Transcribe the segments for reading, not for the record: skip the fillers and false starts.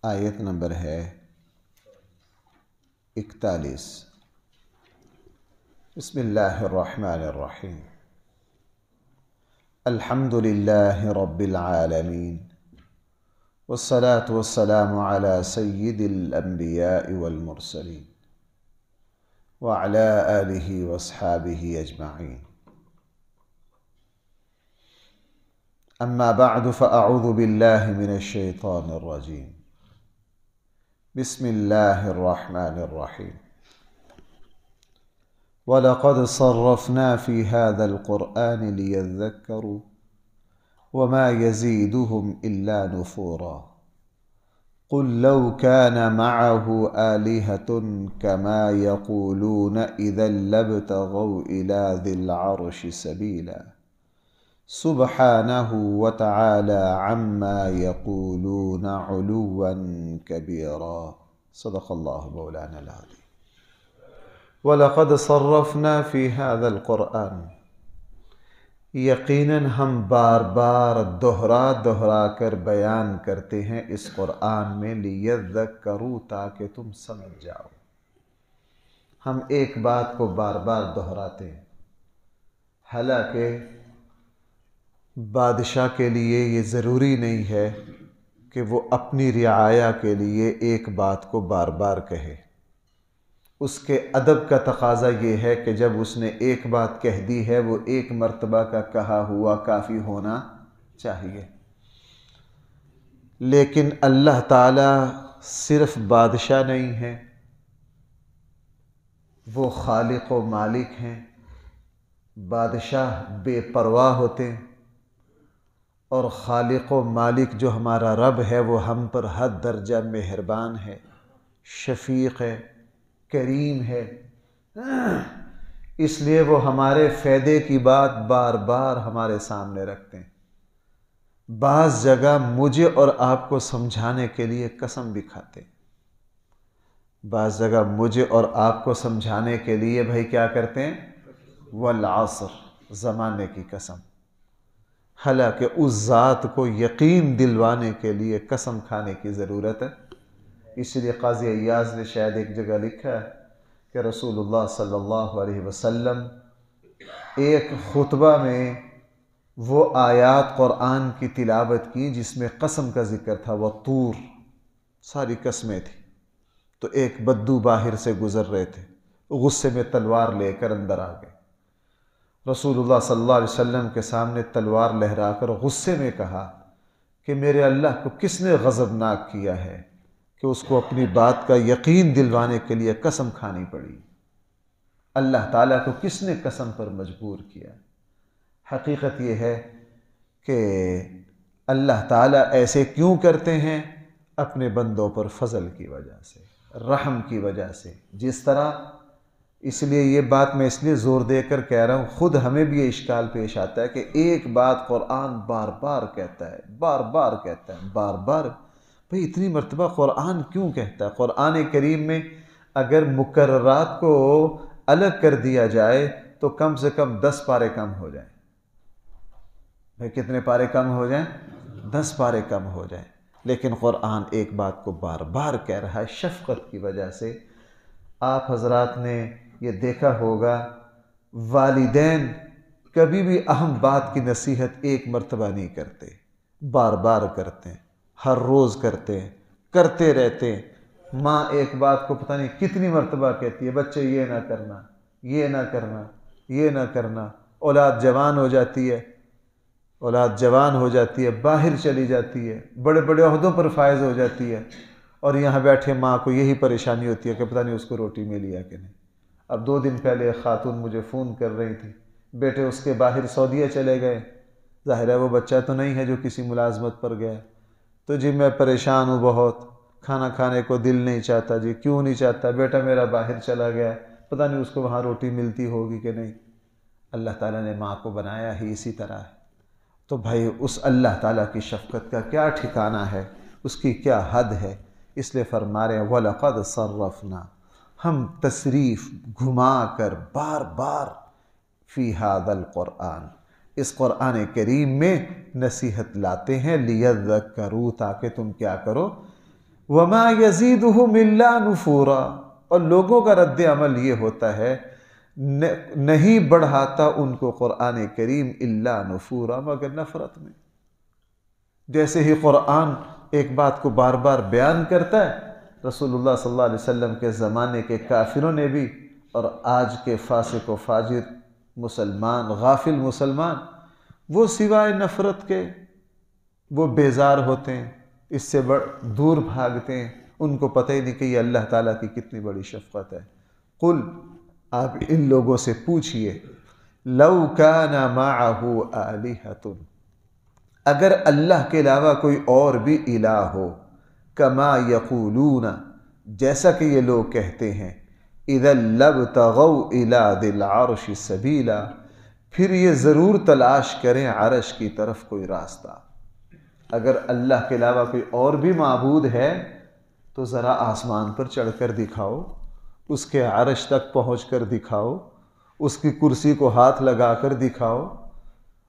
آیت نمبر ہے 41۔ بسم اللہ الرحمن الرحیم۔ الحمد للہ رب العالمین والصلاة والسلام على سید الانبیاء والمرسلین وعلى آلہ واصحابہ اجمعین۔ اما بعد فاعوذ باللہ من الشیطان الرجیم۔ بسم اللہ الرحمن الرحیم۔ وَلَقَدْ صَرَّفْنَا فِي هَذَا الْقُرْآنِ لِيَذَّكَّرُوا وَمَا يَزِيدُهُمْ إِلَّا نُفُورًا قُلْ لَوْ كَانَ مَعَهُ آلِهَةٌ كَمَا يَقُولُونَ إِذًا لَابْتَغَوْا إِلَى ذِي الْعَرْشِ سَبِيلًا سبحانه وتعالى عما يقولون علوا كبيرا۔ صدق الله مولانا العظيم۔ وَلَقَدْ صَرَّفْنَا فِي هَذَا الْقُرْآنِ، یقیناً ہم بار بار دہرا کر بیان کرتے ہیں اس قرآن میں، لِيَذَّكَّرُوا تاکہ تم سمجھ جاؤ۔ ہم ایک بات کو بار بار دہراتے ہیں، حالانکہ بادشاہ کے لیے یہ ضروری نہیں ہے کہ وہ اپنی رعایا کے لیے ایک بات کو بار بار کہے۔ اس کے ادب کا تقاضا یہ ہے کہ جب اس نے ایک بات کہہ دی ہے وہ ایک مرتبہ کا کہا ہوا کافی ہونا چاہیے۔ لیکن اللہ تعالیٰ صرف بادشاہ نہیں ہے، وہ خالق و مالک ہیں۔ بادشاہ بے پرواہ ہوتے ہیں، اور خالق و مالک جو ہمارا رب ہے وہ ہم پر حد درجہ مہربان ہے، شفیق ہے، کریم ہے۔ اس لیے وہ ہمارے فائدے کی بات بار بار ہمارے سامنے رکھتے ہیں۔ بعض جگہ مجھے اور آپ کو سمجھانے کے لیے قسم بھی کھاتے ہیں، بعض جگہ مجھے اور آپ کو سمجھانے کے لیے بھائی کیا کرتے ہیں؟ والعصر، زمانے کی قسم۔ حالانکہ اس ذات کو یقین دلوانے کے لیے قسم کھانے کی ضرورت ہے۔ اس لیے قاضی ایاز نے شاید ایک جگہ لکھا ہے کہ رسول اللہ صلی اللہ علیہ وسلم ایک خطبہ میں وہ آیات قرآن کی تلاوت کی جس میں قسم کا ذکر تھا، والطور، ساری قسمیں تھیں۔ تو ایک بدو باہر سے گزر رہے تھے، غصے میں تلوار لے کر اندر آ گئے۔ رسول اللہ صلی اللہ علیہ وسلم کے سامنے تلوار لہرا کر غصے میں کہا کہ میرے اللہ کو کس نے غضبناک کیا ہے کہ اس کو اپنی بات کا یقین دلوانے کے لیے قسم کھانی پڑی؟ اللہ تعالیٰ کو کس نے قسم پر مجبور کیا؟ حقیقت یہ ہے کہ اللہ تعالیٰ ایسے کیوں کرتے ہیں؟ اپنے بندوں پر فضل کی وجہ سے، رحم کی وجہ سے۔ جس طرح، اس لیے یہ بات میں اس لیے زور دے کر کہہ رہا ہوں، خود ہمیں بھی یہ اشکال پیش آتا ہے کہ ایک بات قرآن بار بار کہتا ہے، بار بار کہتا ہے، بار بار۔ بھئی اتنی مرتبہ قرآن کیوں کہتا ہے؟ قرآن کریم میں اگر مقررات کو الگ کر دیا جائے تو کم سے کم 10 پارے کم ہو جائیں۔ بھئی کتنے پارے کم ہو جائیں؟ 10 پارے کم ہو جائیں۔ لیکن قرآن ایک بات کو بار بار کہہ رہا ہے شفقت کی وجہ سے۔ آپ حضرات نے یہ دیکھا ہوگا، والدین کبھی بھی اہم بات کی نصیحت ایک مرتبہ نہیں کرتے، بار بار کرتے ہیں، ہر روز کرتے ہیں، کرتے رہتے ہیں۔ ماں ایک بات کو پتہ نہیں کتنی مرتبہ کہتی ہے، بچے یہ نہ کرنا، یہ نہ کرنا، یہ نہ کرنا۔ اولاد جوان ہو جاتی ہے، اولاد جوان ہو جاتی ہے، باہر چلی جاتی ہے، بڑے بڑے عہدوں پر فائز ہو جاتی ہے، اور یہاں بیٹھے ماں کو یہی پریشانی ہوتی ہے کہ پتہ نہیں اس کو روٹی ملی ہے کہ نہیں۔ اب 2 دن پہلے ایک خاتون مجھے فون کر رہی تھی، بیٹے اس کے باہر سعودیہ چلے گئے، ظاہر ہے وہ بچہ تو نہیں ہے جو کسی ملازمت پر گیا، تو جی میں پریشان ہوں بہت، کھانا کھانے کو دل نہیں چاہتا۔ جی کیوں نہیں چاہتا؟ بیٹا میرا باہر چلا گیا، پتہ نہیں اس کو وہاں روٹی ملتی ہوگی کہ نہیں۔ اللہ تعالیٰ نے ماں کو بنایا ہی اسی طرح ہے۔ تو بھائی اس اللہ تعالیٰ کی شفقت کا کیا ٹھکانہ ہے، اس کی کیا حد ہے؟ اس لیے فرما رہے ہیں وَلَقَدْ صَرَّفْنَا، ہم تصریف گھما کر بار بار فی ھذا القرآن، اس قرآن کریم میں نصیحت لاتے ہیں، لیذکروا، تاکہ تم کیا کرو؟ وما یزیدہم الا نفورا، اور لوگوں کا رد عمل یہ ہوتا ہے نہیں بڑھاتا ان کو قرآن کریم الا نفورا، مگر نفرت میں۔ جیسے ہی قرآن ایک بات کو بار بار بیان کرتا ہے، رسول اللہ صلی اللہ علیہ وسلم کے زمانے کے کافروں نے بھی اور آج کے فاسق و فاجر مسلمان، غافل مسلمان، وہ سوائے نفرت کے وہ بیزار ہوتے ہیں، اس سے دور بھاگتے ہیں، ان کو پتہ ہی نہیں کہ یہ اللہ تعالیٰ کی کتنی بڑی شفقت ہے۔ قل، آپ ان لوگوں سے پوچھئے، لو کان معہ آلہۃ، اگر اللہ کے علاوہ کوئی اور بھی الہ ہو، کما یقولون، جیسا کہ یہ لوگ کہتے ہیں، اذا لابتغوا الی ذی العرش سبیلا، پھر یہ ضرور تلاش کریں عرش کی طرف کوئی راستہ۔ اگر اللہ کے علاوہ کوئی اور بھی معبود ہے تو ذرا آسمان پر چڑھ کر دکھاؤ، اس کے عرش تک پہنچ کر دکھاؤ، اس کی کرسی کو ہاتھ لگا کر دکھاؤ،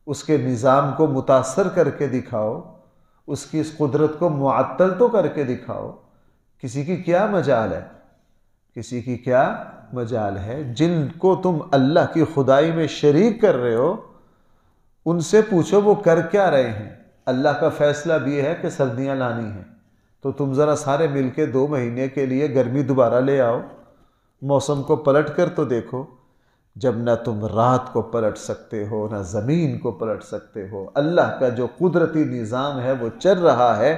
اس کے نظام کو متاثر کر کے دکھاؤ، اس کی اس قدرت کو معطل تو کر کے دکھاؤ۔ کسی کی کیا مجال ہے؟ کسی کی کیا مجال ہے؟ جن کو تم اللہ کی خدائی میں شریک کر رہے ہو، ان سے پوچھو وہ کر کیا رہے ہیں۔ اللہ کا فیصلہ بھی یہ ہے کہ سردیاں لانی ہیں، تو تم ذرا سارے مل کے 2 مہینے کے لیے گرمی دوبارہ لے آؤ، موسم کو پلٹ کر تو دیکھو۔ جب نہ تم رات کو پلٹ سکتے ہو، نہ زمین کو پلٹ سکتے ہو، اللہ کا جو قدرتی نظام ہے وہ چل رہا ہے،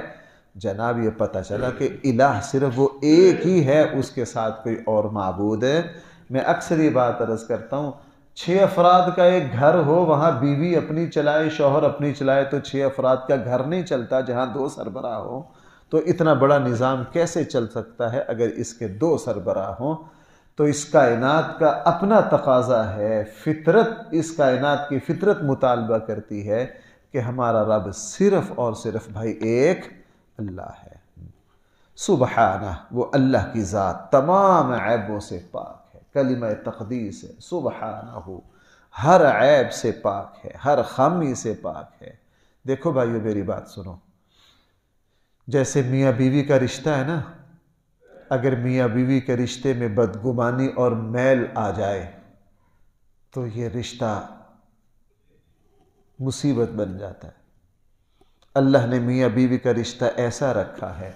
جناب یہ پتہ چلا کہ الہ صرف وہ ایک ہی ہے، اس کے ساتھ کوئی اور معبود ہے۔ میں اکثر یہ بات عرض کرتا ہوں، 6 افراد کا ایک گھر ہو، وہاں بیوی اپنی چلائے، شوہر اپنی چلائے، تو 6 افراد کا گھر نہیں چلتا۔ جہاں 2 سربراہ ہوں تو اتنا بڑا نظام کیسے چل سکتا ہے؟ اگر اس کے 2 سربراہ ہوں تو اس کائنات کا اپنا تقاضا ہے، فطرت، اس کائنات کی فطرت مطالبہ کرتی ہے کہ ہمارا رب صرف اور صرف بھائی ایک اللہ ہے۔ سبحانہ، وہ اللہ کی ذات تمام عیبوں سے پاک ہے، کلمہ تقدیس ہے، سبحانہ، ہر عیب سے پاک ہے، ہر خامی سے پاک ہے۔ دیکھو بھائیو میری بات سنو، جیسے میاں بیوی کا رشتہ ہے نا، اگر میاں بیوی کے رشتے میں بدگمانی اور میل آ جائے تو یہ رشتہ مصیبت بن جاتا ہے۔ اللہ نے میاں بیوی کا رشتہ ایسا رکھا ہے،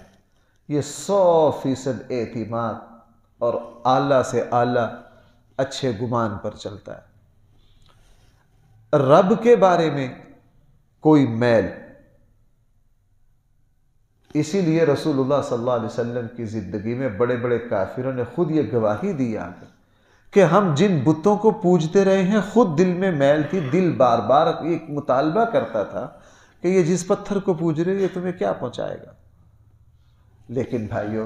یہ 100% اعتماد اور اعلیٰ سے اعلیٰ اچھے گمان پر چلتا ہے۔ رب کے بارے میں کوئی میل، اسی لیے رسول اللہ صلی اللہ علیہ وسلم کی زندگی میں بڑے بڑے کافروں نے خود یہ گواہی دی آگے کہ ہم جن بتوں کو پوجتے رہے ہیں خود دل میں میل تھی، دل بار بار ایک مطالبہ کرتا تھا کہ یہ جس پتھر کو پوج رہے یہ تمہیں کیا پہنچائے گا۔ لیکن بھائیو،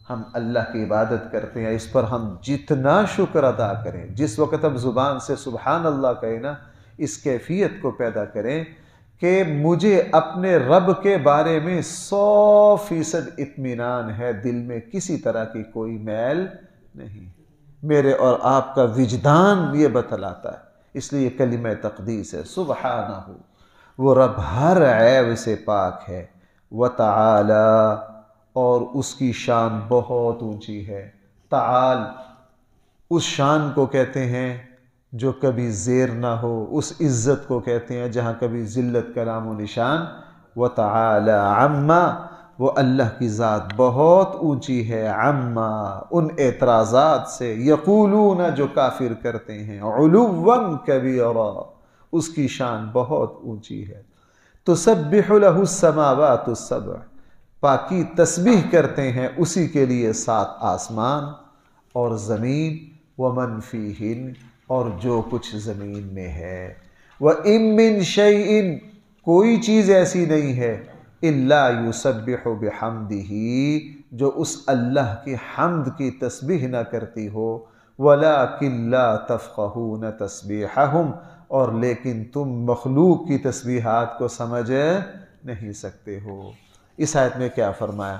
ہم اللہ کی عبادت کرتے ہیں، اس پر ہم جتنا شکر ادا کریں، جس وقت ہم زبان سے سبحان اللہ کہیں نا، اس کیفیت کو پیدا کریں کہ مجھے اپنے رب کے بارے میں 100% اطمینان ہے، دل میں کسی طرح کی کوئی میل نہیں۔ میرے اور آپ کا وجدان یہ بتلاتا ہے، اس لیے کلمہ تقدیس ہے، سبحانہ، وہ رب ہر عیب سے پاک ہے، وتعالی، اور اس کی شان بہت اونچی ہے۔ تعال اس شان کو کہتے ہیں جو کبھی زیر نہ ہو، اس عزت کو کہتے ہیں جہاں کبھی ذلت کا نام و نشان۔ وتعالی عما، وہ اللہ کی ذات بہت اونچی ہے، عما، ان اعتراضات سے، یقولون، جو کافر کرتے ہیں، علوا کبیرا، اس کی شان بہت اونچی ہے۔ تسبح له السماوات السبع، پاکی تسبیح کرتے ہیں اسی کے لیے 7 آسمان اور زمین، ومن فیہن، اور جو کچھ زمین میں ہے، وَإِن مِّن شَيْءٍ، کوئی چیز ایسی نہیں ہے، إِلَّا يُسَبِّحُ بِحَمْدِهِ، جو اس اللہ کی حمد کی تسبیح نہ کرتی ہو، وَلَٰكِن لَّا تَفْقَهُونَ تَسْبِيحَهُمْ، اور لیکن تم مخلوق کی تسبیحات کو سمجھ نہیں سکتے ہو۔ اس آیت میں کیا فرمایا؟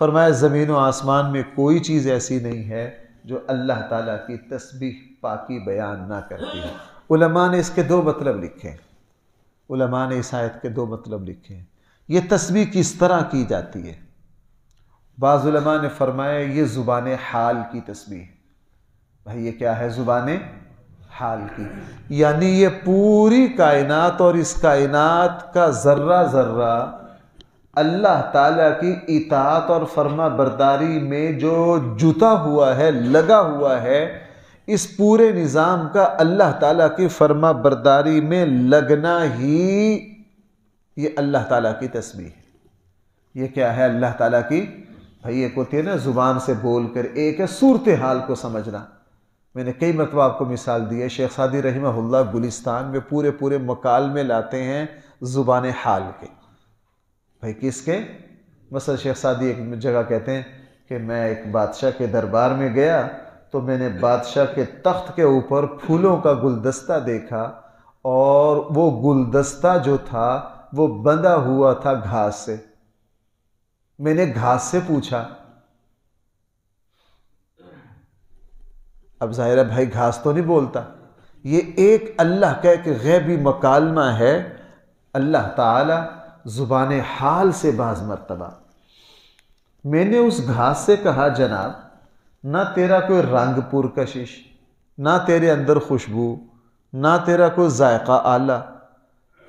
فرمایا زمین و آسمان میں کوئی چیز ایسی نہیں ہے جو اللہ تعالیٰ کی تسبیح پاکی بیان نہ کرتی ہے۔ علماء نے اس کے 2 مطلب لکھے، علماء نے اس آیت کے 2 مطلب لکھے ہیں۔ یہ تسبیح کس طرح کی جاتی ہے؟ بعض علماء نے فرمایا یہ زبان حال کی تسبیح ہے۔ بھائی یہ کیا ہے؟ زبان حال کی، یعنی یہ پوری کائنات اور اس کائنات کا ذرہ ذرہ اللہ تعالیٰ کی اطاعت اور فرما برداری میں جو جتا ہوا ہے، لگا ہوا ہے، اس پورے نظام کا اللہ تعالیٰ کی فرما برداری میں لگنا ہی یہ اللہ تعالیٰ کی تسبیح ہے۔ یہ کیا ہے؟ اللہ تعالیٰ کی، بھائی ایک ہوتی ہے نا زبان سے بول کر، ایک ہے صورتحال کو سمجھنا۔ میں نے کئی مرتبہ آپ کو مثال دی ہے، شیخ سعدی رحمہ اللہ گلستان میں پورے مکالمے لاتے ہیں زبان حال کے۔ بھائی کس کے؟ مثلا شیخ سعدی ایک جگہ کہتے ہیں کہ میں ایک بادشاہ کے دربار میں گیا تو میں نے بادشاہ کے تخت کے اوپر پھولوں کا گلدستہ دیکھا، اور وہ گلدستہ جو تھا وہ بندھا ہوا تھا گھاس سے۔ میں نے گھاس سے پوچھا، اب ظاہر ہے بھائی گھاس تو نہیں بولتا، یہ ایک اللہ کا ایک غیبی مکالمہ ہے۔ اللہ تعالی زبان حال سے بعض مرتبہ، میں نے اس گھاس سے کہا جناب نہ تیرا کوئی رنگ پرکشش، نہ تیرے اندر خوشبو، نہ تیرا کوئی ذائقہ اعلیٰ،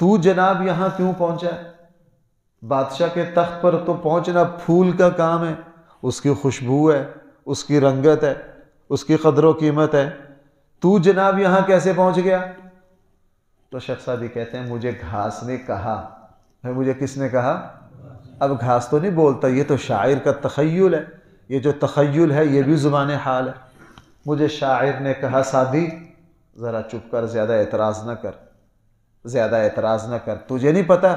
تو جناب یہاں کیوں پہنچا ہے؟ بادشاہ کے تخت پر تو پہنچنا پھول کا کام ہے، اس کی خوشبو ہے، اس کی رنگت ہے، اس کی قدر و قیمت ہے، تو جناب یہاں کیسے پہنچ گیا؟ تو شیخ سعدی کہتے ہیں مجھے گھاس نے کہا۔ مجھے کس نے کہا؟ اب گھاس تو نہیں بولتا، یہ تو شاعر کا تخیل ہے، یہ جو تخیل ہے یہ بھی زبان حال ہے۔ مجھے شاعر نے کہا سعدی ذرا چپ کر، زیادہ اعتراض نہ کر، زیادہ اعتراض نہ کر، تجھے نہیں پتا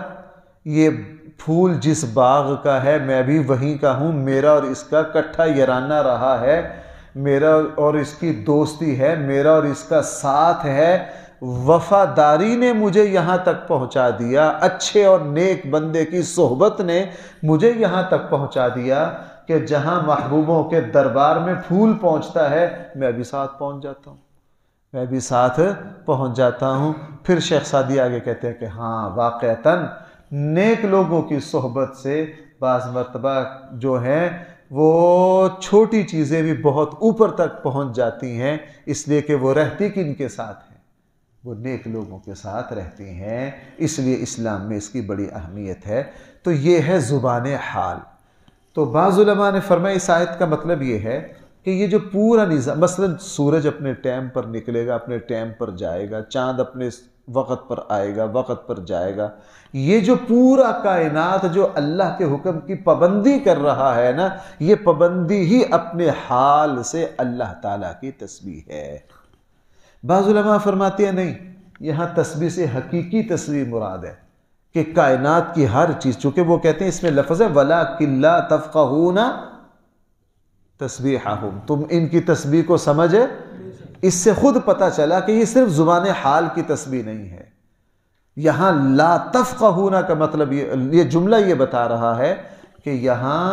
یہ پھول جس باغ کا ہے میں بھی وہیں کا ہوں، میرا اور اس کا کٹھا یارانہ رہا ہے، میرا اور اس کی دوستی ہے، میرا اور اس کا ساتھ ہے، وفاداری نے مجھے یہاں تک پہنچا دیا، اچھے اور نیک بندے کی صحبت نے مجھے یہاں تک پہنچا دیا کہ جہاں محبوبوں کے دربار میں پھول پہنچتا ہے میں بھی ساتھ پہنچ جاتا ہوں، میں بھی ساتھ پہنچ جاتا ہوں۔ پھر شیخ سعدی آگے کہتے ہیں کہ ہاں واقعتاً نیک لوگوں کی صحبت سے بعض مرتبہ جو ہیں وہ چھوٹی چیزیں بھی بہت اوپر تک پہنچ جاتی ہیں، اس لیے کہ وہ رہتی کن کے ساتھ ہیں؟ وہ نیک لوگوں کے ساتھ رہتی ہیں، اس لیے اسلام میں اس کی بڑی اہمیت ہے۔ تو یہ ہے زبان حال۔ تو بعض علماء نے فرمایا اس آیت کا مطلب یہ ہے کہ یہ جو پورا نظام، مثلا سورج اپنے ٹائم پر نکلے گا، اپنے ٹائم پر جائے گا، چاند اپنے وقت پر آئے گا، وقت پر جائے گا، یہ جو پورا کائنات جو اللہ کے حکم کی پابندی کر رہا ہے نا، یہ پابندی ہی اپنے حال سے اللہ تعالیٰ کی تسبیح ہے۔ بعض علماء فرماتے ہیں نہیں، یہاں تسبیح سے حقیقی تسبیح مراد ہے کہ کائنات کی ہر چیز، چونکہ وہ کہتے ہیں اس میں لفظ ہے وَلَٰكِن لَا تَفْقَهُونَ تَسْبِيحَهُمْ، تم ان کی تسبیح کو سمجھے۔ اس سے خود پتہ چلا کہ یہ صرف زبان حال کی تسبیح نہیں ہے، یہاں لا تفقہون کا مطلب یہ جملہ یہ بتا رہا ہے کہ یہاں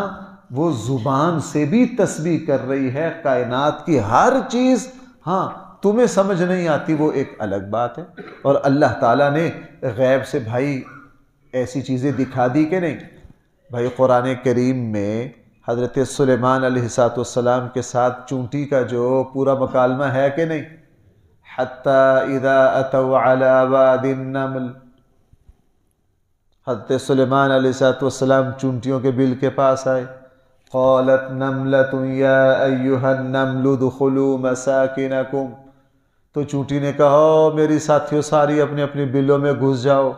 وہ زبان سے بھی تسبیح کر رہی ہے کائنات کی ہر چیز۔ ہاں تمہیں سمجھ نہیں آتی وہ ایک الگ بات ہے، اور اللہ تعالیٰ نے غیب سے بھائی ایسی چیزیں دکھا دی کہ نہیں۔ بھائی قرآن کریم میں حضرت سلیمان علیہ السلام کے ساتھ چونٹی کا جو پورا مکالمہ ہے کہ نہیں، حتی اذا اتوا علی واد النمل، حضرت سلیمان علیہ السلام چونٹیوں کے بل کے پاس آئے، قالت نملۃ یا ایھا النمل ادخلوا مساکنکم، تو چونٹی نے کہا میری ساتھیوں ساری اپنے اپنے بلوں میں گھس جاؤ،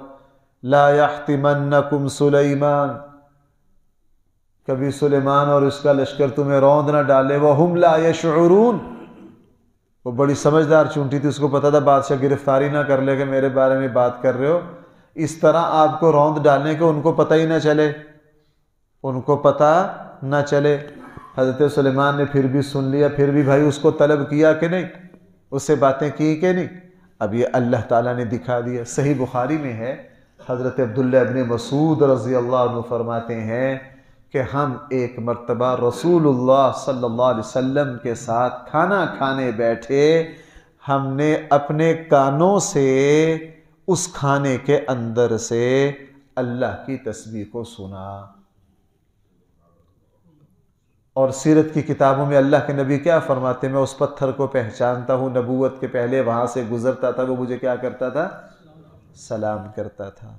لا یحطمنکم سلیمان، کبھی سلیمان اور اس کا لشکر تمہیں روند نہ ڈالے، وہم لا یشعرون، وہ بڑی سمجھدار چونٹی تھی، اس کو پتا تھا بادشاہ گرفتاری نہ کر لے کہ میرے بارے میں بات کر رہے ہو، اس طرح آپ کو روند ڈالنے کے ان کو پتہ ہی نہ چلے، ان کو پتہ نہ چلے۔ حضرت سلیمان نے پھر بھی سن لیا، پھر بھی بھائی اس کو طلب کیا کہ نہیں، اس سے باتیں کی کہ نہیں۔ اب یہ اللہ تعالیٰ نے دکھا دیا۔ صحیح بخاری میں ہے، حضرت عبداللہ ابن مسعود رضی اللہ عنہ فرماتے ہیں کہ ہم ایک مرتبہ رسول اللہ صلی اللہ علیہ وسلم کے ساتھ کھانا کھانے بیٹھے، ہم نے اپنے کانوں سے اس کھانے کے اندر سے اللہ کی تسبیح کو سنا۔ اور سیرت کی کتابوں میں اللہ کے نبی کیا فرماتے ہیں؟ میں اس پتھر کو پہچانتا ہوں، نبوت کے پہلے وہاں سے گزرتا تھا، وہ مجھے کیا کرتا تھا؟ سلام کرتا تھا۔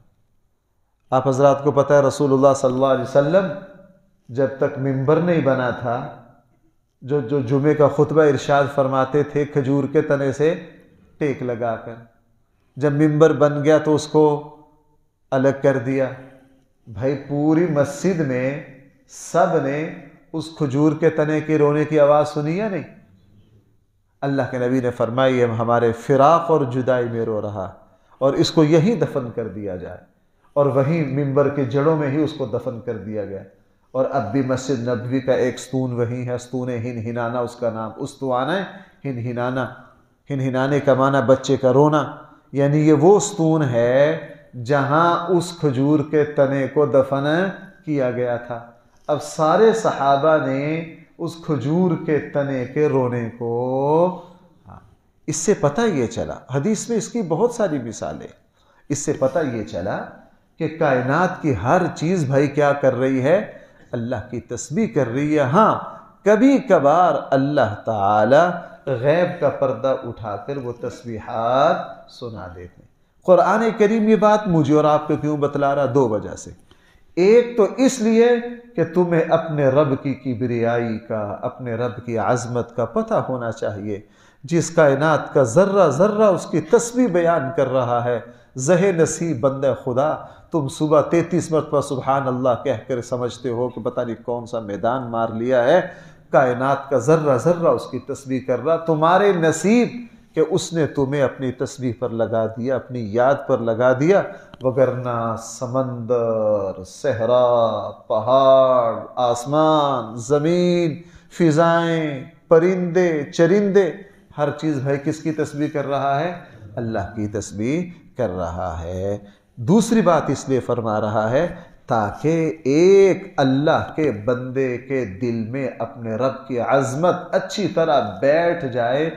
آپ حضرات کو پتہ ہے رسول اللہ صلی اللہ علیہ وسلم جب تک ممبر نہیں بنا تھا، جو جمعے کا خطبہ ارشاد فرماتے تھے کھجور کے تنے سے ٹیک لگا کر، جب ممبر بن گیا تو اس کو الگ کر دیا۔ بھائی پوری مسجد میں سب نے اس کھجور کے تنے کی رونے کی آواز سنی یا نہیں؟ اللہ کے نبی نے فرمائی ہمارے فراق اور جدائی میں رو رہا، اور اس کو یہی دفن کر دیا جائے، اور وہیں ممبر کے جڑوں میں ہی اس کو دفن کر دیا گیا۔ اور اب بھی مسجد نبوی کا ایک ستون وہیں ہے، ستون ہنہنانا اس کا نام، استوانا ہنہنانا، ہنہنانے کا معنی بچے کا رونا، یعنی یہ وہ ستون ہے جہاں اس کھجور کے تنے کو دفن کیا گیا تھا۔ اب سارے صحابہ نے اس کھجور کے تنے کے رونے کو، اس سے پتہ یہ چلا، حدیث میں اس کی بہت ساری مثالیں، اس سے پتہ یہ چلا کہ کائنات کی ہر چیز بھائی کیا کر رہی ہے؟ اللہ کی تسبیح کر رہی ہے۔ ہاں کبھی کبھار اللہ تعالی غیب کا پردہ اٹھا کر وہ تسبیحات سنا دیتے ہیں۔ قرآن کریم یہ بات مجھے اور آپ کو کیوں بتلا رہا؟ دو وجہ سے۔ ایک تو اس لیے کہ تمہیں اپنے رب کی کبریائی کا، اپنے رب کی عظمت کا پتہ ہونا چاہیے، جس کائنات کا ذرہ ذرہ اس کی تسبیح بیان کر رہا ہے۔ زہ نصیب بندہ خدا، تم صبح 33 مرتبہ سبحان اللہ کہہ کر سمجھتے ہو کہ پتہ نہیں کون سا میدان مار لیا ہے، کائنات کا ذرہ ذرہ اس کی تسبیح کر رہا۔ تمہارے نصیب کہ اس نے تمہیں اپنی تسبیح پر لگا دیا، اپنی یاد پر لگا دیا، وگرنہ سمندر، صحرا، پہاڑ، آسمان، زمین، فضائیں، پرندے، چرندے، ہر چیز بھائی کس کی تسبیح کر رہا ہے؟ اللہ کی تسبیح کر رہا ہے۔ دوسری بات اس لیے فرما رہا ہے تاکہ ایک اللہ کے بندے کے دل میں اپنے رب کی عظمت اچھی طرح بیٹھ جائے،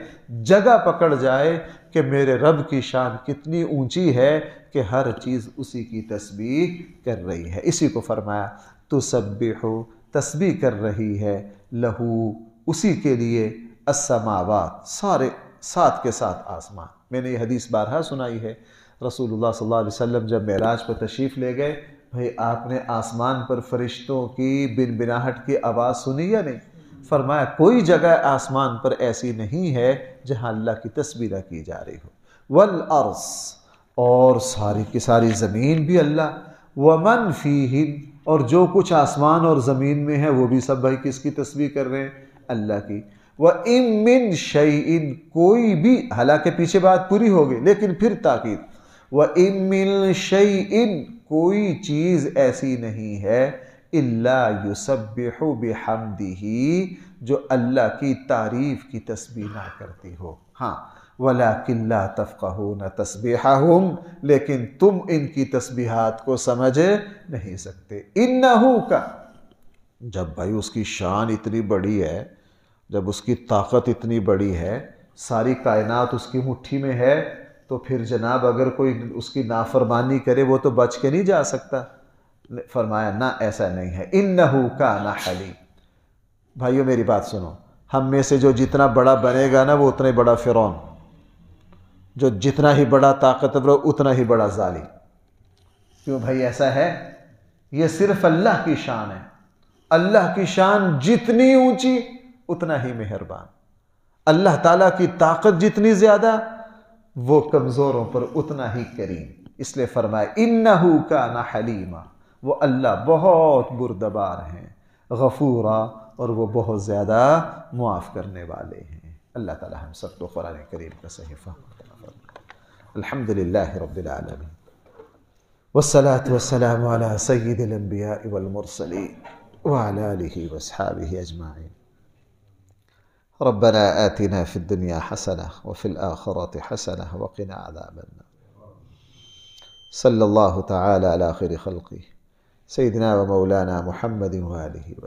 جگہ پکڑ جائے کہ میرے رب کی شان کتنی اونچی ہے کہ ہر چیز اسی کی تسبیح کر رہی ہے۔ اسی کو فرمایا تسبح، تسبیح کر رہی ہے، لہو، اسی کے لیے، السماوات، سارے ساتھ کے ساتھ آسمان۔ میں نے یہ حدیث بارہا سنائی ہے، رسول اللہ صلی اللہ علیہ وسلم جب معراج پر تشریف لے گئے، بھئی آپ نے آسمان پر فرشتوں کی بنبناہٹ کی آواز سنی یا نہیں؟ فرمایا کوئی جگہ آسمان پر ایسی نہیں ہے جہاں اللہ کی تسبیح نہ کی جا رہی ہو۔ والارض، اور ساری کی ساری زمین بھی اللہ، ومن فیہن، اور جو کچھ آسمان اور زمین میں ہے وہ بھی سب بھائی کس کی تسبیح کر رہے ہیں؟ اللہ کی۔ وَإِن مِّن شَيْءٍ، کوئی بھی، حالانکہ پیچھے بات پوری ہوگی لیکن پھر تاکید، وَإِن مِّن شَيْءٍ، کوئی چیز ایسی نہیں ہے، إِلَّا يُسَبِّحُ بِحَمْدِهِ، جو اللہ کی تعریف کی تسبیح نہ کرتی ہو۔ ہاں، وَلَكِنْ لَا تَفْقَهُونَ تَسْبِيحَهُمْ، لیکن تم ان کی تسبیحات کو سمجھ نہیں سکتے۔ إِنَّهُ کا، جب بھائی اس کی شان اتنی بڑی ہے، جب اس کی طاقت اتنی بڑی ہے، ساری کائنات اس کی مٹھی میں ہے، تو پھر جناب اگر کوئی اس کی نافرمانی کرے وہ تو بچ کے نہیں جا سکتا۔ فرمایا نہ، ایسا نہیں ہے۔ انہو کان حلیم۔ بھائیو میری بات سنو، ہم میں سے جو جتنا بڑا بنے گا نا وہ اتنا ہی بڑا فرعون، جو جتنا ہی بڑا طاقتور اتنا ہی بڑا ظالم۔ کیوں بھائی ایسا ہے؟ یہ صرف اللہ کی شان ہے۔ اللہ کی شان جتنی اونچی اتنا ہی مہربان، اللہ تعالیٰ کی طاقت جتنی زیادہ وہ کمزوروں پر اتنا ہی کریم۔ اس لیے فرمایا انہو کان حلیما، وہ اللہ بہت بردبار ہیں، غفورا، اور وہ بہت زیادہ معاف کرنے والے ہیں۔ اللہ تعالیٰ ہم سب کو قرآن کریم کا صحیح فہم عطا فرمائے۔ الحمدللہ رب العالمین، والصلاة والسلام على سید الانبیاء والمرسلین وعلى آلہ واصحابہ اجمعین۔ ربنا آتنا في الدنيا حسنة وفي الآخرة حسنة وقنا عذاب النار۔ صلى الله تعالى على خير خلقه سيدنا ومولانا محمد وآله وسلم۔